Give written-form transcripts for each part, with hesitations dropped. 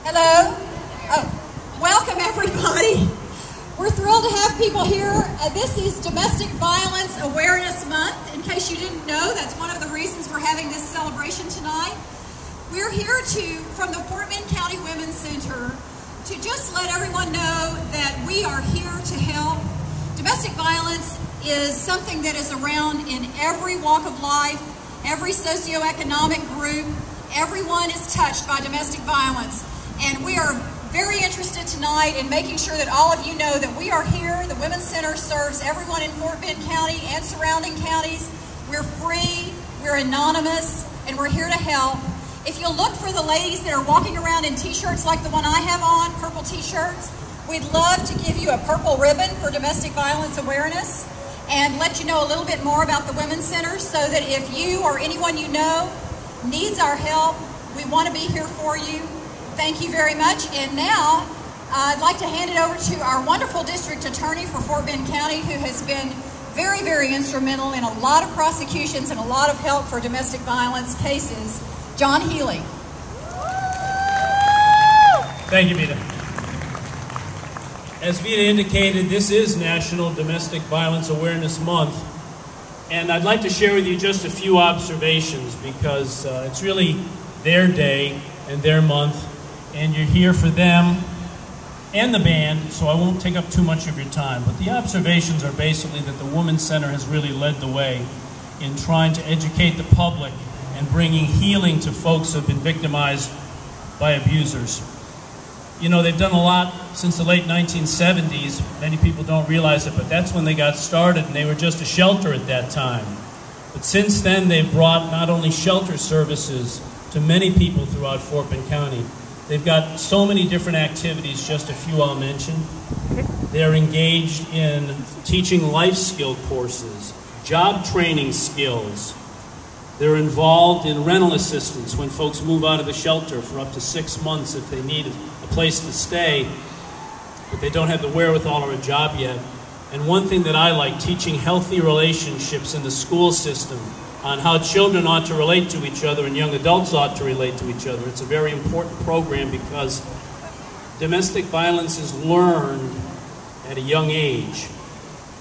Hello. Welcome, everybody. We're thrilled to have people here. This is Domestic Violence Awareness Month. In case you didn't know, that's one of the reasons we're having this celebration tonight. We're here from the Fort Bend County Women's Center to just let everyone know that we are here to help. Domestic violence is something that is around in every walk of life, every socioeconomic group. Everyone is touched by domestic violence. And we are very interested tonight in making sure that all of you know that we are here. The Women's Center serves everyone in Fort Bend County and surrounding counties. We're free, we're anonymous, and we're here to help. If you'll look for the ladies that are walking around in t-shirts like the one I have on, purple t-shirts, we'd love to give you a purple ribbon for domestic violence awareness and let you know a little bit more about the Women's Center so that if you or anyone you know needs our help, we want to be here for you. Thank you very much. And now I'd like to hand it over to our wonderful district attorney for Fort Bend County, who has been very, very instrumental in a lot of prosecutions and a lot of help for domestic violence cases, John Healey. Thank you, Vita. As Vita indicated, this is National Domestic Violence Awareness Month. And I'd like to share with you just a few observations because it's really their day and their month. And you're here for them and the band, so I won't take up too much of your time. But the observations are basically that the Women's Center has really led the way in trying to educate the public and bringing healing to folks who have been victimized by abusers. You know, they've done a lot since the late 1970s. Many people don't realize it, but that's when they got started, and they were just a shelter at that time. But since then, they've brought not only shelter services to many people throughout Fort Bend County. They've got so many different activities, just a few I'll mention. They're engaged in teaching life skill courses, job training skills. They're involved in rental assistance when folks move out of the shelter for up to 6 months if they need a place to stay, but they don't have the wherewithal or a job yet. And one thing that I like, teaching healthy relationships in the school system on how children ought to relate to each other and young adults ought to relate to each other. It's a very important program because domestic violence is learned at a young age.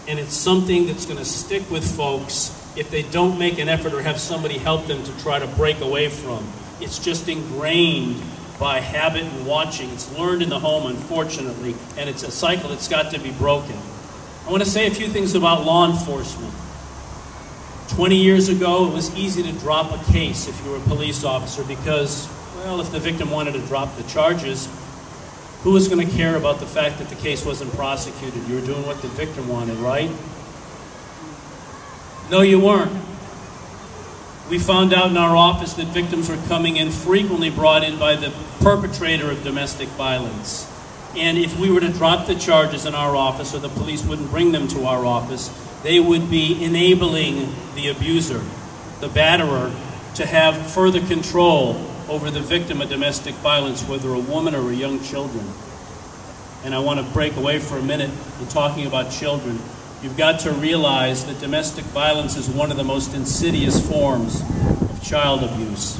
And it's something that's going to stick with folks if they don't make an effort or have somebody help them to try to break away from. It's just ingrained by habit and watching. It's learned in the home, unfortunately, and it's a cycle that's got to be broken. I want to say a few things about law enforcement. 20 years ago, it was easy to drop a case if you were a police officer because, well, if the victim wanted to drop the charges, who was going to care about the fact that the case wasn't prosecuted? You were doing what the victim wanted, right? No, you weren't. We found out in our office that victims were coming in frequently brought in by the perpetrator of domestic violence. And if we were to drop the charges in our office or the police wouldn't bring them to our office, they would be enabling the abuser, the batterer, to have further control over the victim of domestic violence, whether a woman or a young children. And I want to break away for a minute in talking about children. You've got to realize that domestic violence is one of the most insidious forms of child abuse.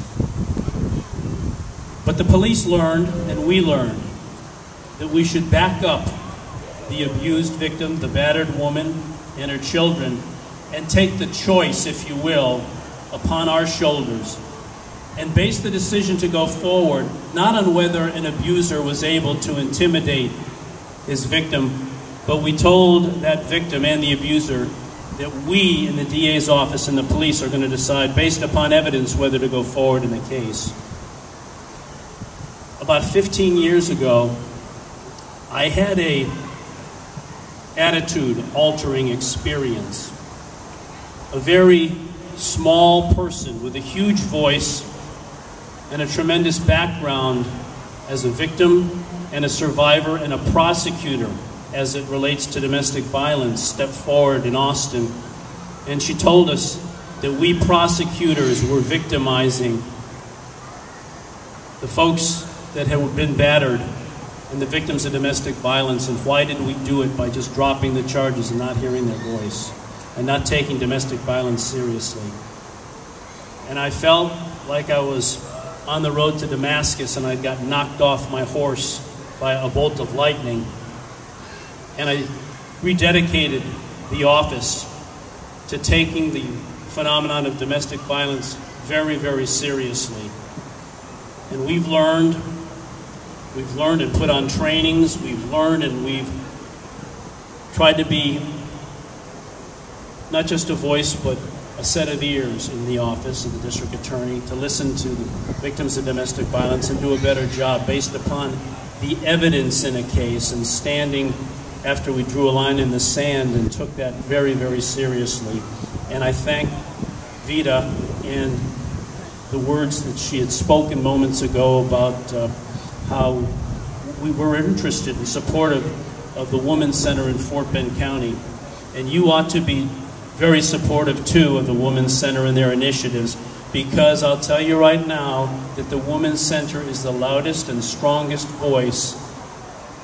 But the police learned, and we learned, that we should back up the abused victim, the battered woman, and her children, and take the choice, if you will, upon our shoulders and base the decision to go forward not on whether an abuser was able to intimidate his victim, but we told that victim and the abuser that we in the DA's office and the police are going to decide based upon evidence whether to go forward in the case. About 15 years ago, I had a attitude-altering experience. A very small person with a huge voice and a tremendous background as a victim and a survivor and a prosecutor as it relates to domestic violence stepped forward in Austin. And she told us that we prosecutors were victimizing the folks that had been battered and the victims of domestic violence, and why did we do it by just dropping the charges and not hearing their voice and not taking domestic violence seriously. And I felt like I was on the road to Damascus, and I got knocked off my horse by a bolt of lightning. And I rededicated the office to taking the phenomenon of domestic violence very, very seriously. And we've learned and put on trainings, we've learned and we've tried to be not just a voice, but a set of ears in the office of the district attorney to listen to the victims of domestic violence and do a better job based upon the evidence in a case, and standing after we drew a line in the sand and took that very, very seriously. And I thank Vida and the words that she had spoken moments ago about how we were interested and supportive of the Women's Center in Fort Bend County. And you ought to be very supportive, too, of the Women's Center and their initiatives, because I'll tell you right now that the Women's Center is the loudest and strongest voice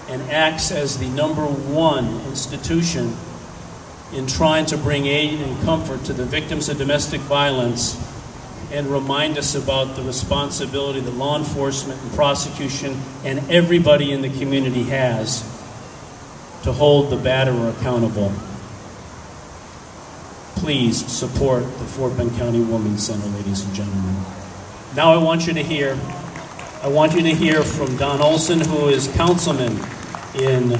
and acts as the #1 institution in trying to bring aid and comfort to the victims of domestic violence and remind us about the responsibility that law enforcement and prosecution and everybody in the community has to hold the batterer accountable. Please support the Fort Bend County Women's Center, ladies and gentlemen. Now I want you to hear from Don Olson, who is councilman in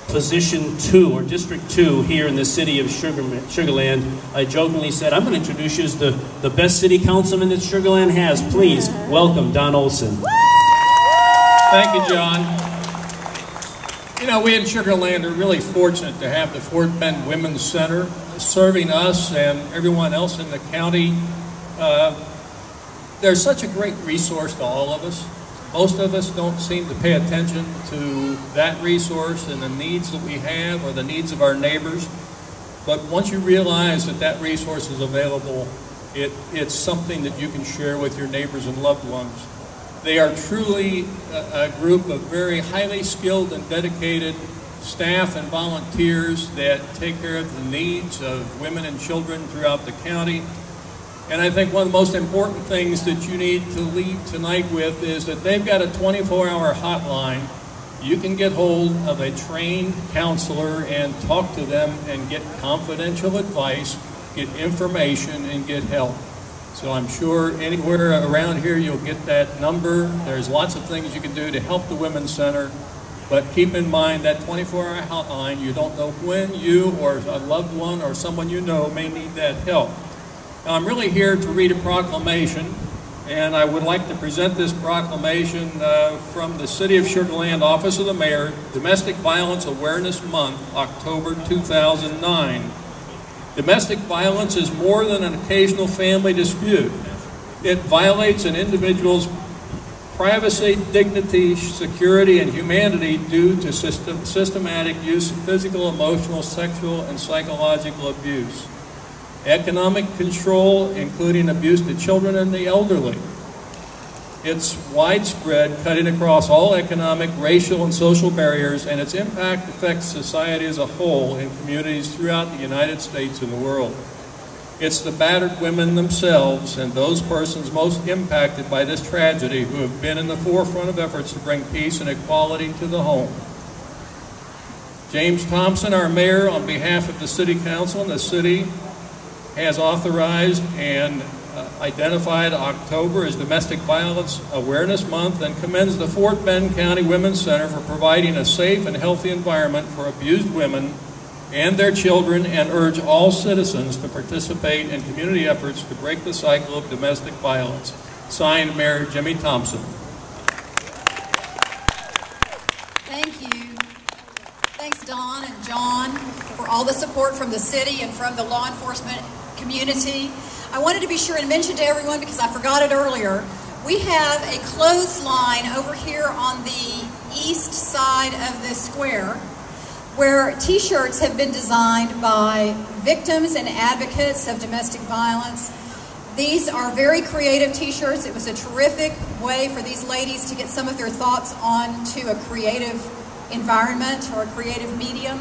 Position 2, or District 2, here in the city of Sugarland. I jokingly said, I'm going to introduce you as the best city councilman that Sugarland has. Please welcome Don Olson. Thank you, John. You know, we in Sugarland are really fortunate to have the Fort Bend Women's Center serving us and everyone else in the county. They're such a great resource to all of us. Most of us don't seem to pay attention to that resource and the needs that we have or the needs of our neighbors. But once you realize that that resource is available, it's something that you can share with your neighbors and loved ones. They are truly a group of very highly skilled and dedicated staff and volunteers that take care of the needs of women and children throughout the county. And I think one of the most important things that you need to leave tonight with is that they've got a 24-hour hotline. You can get hold of a trained counselor and talk to them and get confidential advice, get information, and get help. So I'm sure anywhere around here you'll get that number. There's lots of things you can do to help the Women's Center. But keep in mind that 24-hour hotline, you don't know when you or a loved one or someone you know may need that help. Now, I'm really here to read a proclamation, and I would like to present this proclamation from the City of Sugarland Office of the Mayor, Domestic Violence Awareness Month, October 2009. Domestic violence is more than an occasional family dispute. It violates an individual's privacy, dignity, security, and humanity due to systematic use of physical, emotional, sexual, and psychological abuse. Economic control, including abuse to children and the elderly. It's widespread, cutting across all economic, racial, and social barriers, and its impact affects society as a whole in communities throughout the United States and the world. It's the battered women themselves and those persons most impacted by this tragedy who have been in the forefront of efforts to bring peace and equality to the home. James Thompson, our mayor, on behalf of the City Council and the city, has authorized and identified October as Domestic Violence Awareness Month and commends the Fort Bend County Women's Center for providing a safe and healthy environment for abused women and their children, and urge all citizens to participate in community efforts to break the cycle of domestic violence. Signed, Mayor Jimmy Thompson. Thank you. Thanks, Don and John, for all the support from the city and from the law enforcement community. I wanted to be sure and mention to everyone, because I forgot it earlier, we have a clothesline over here on the east side of the square where t-shirts have been designed by victims and advocates of domestic violence. These are very creative t-shirts. It was a terrific way for these ladies to get some of their thoughts onto a creative environment or a creative medium.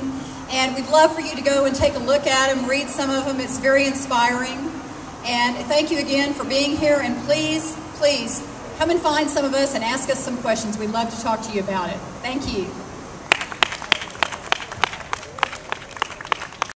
And we'd love for you to go and take a look at them, read some of them. It's very inspiring. And thank you again for being here. And please please come and find some of us and ask us some questions. We'd love to talk to you about it. Thank you.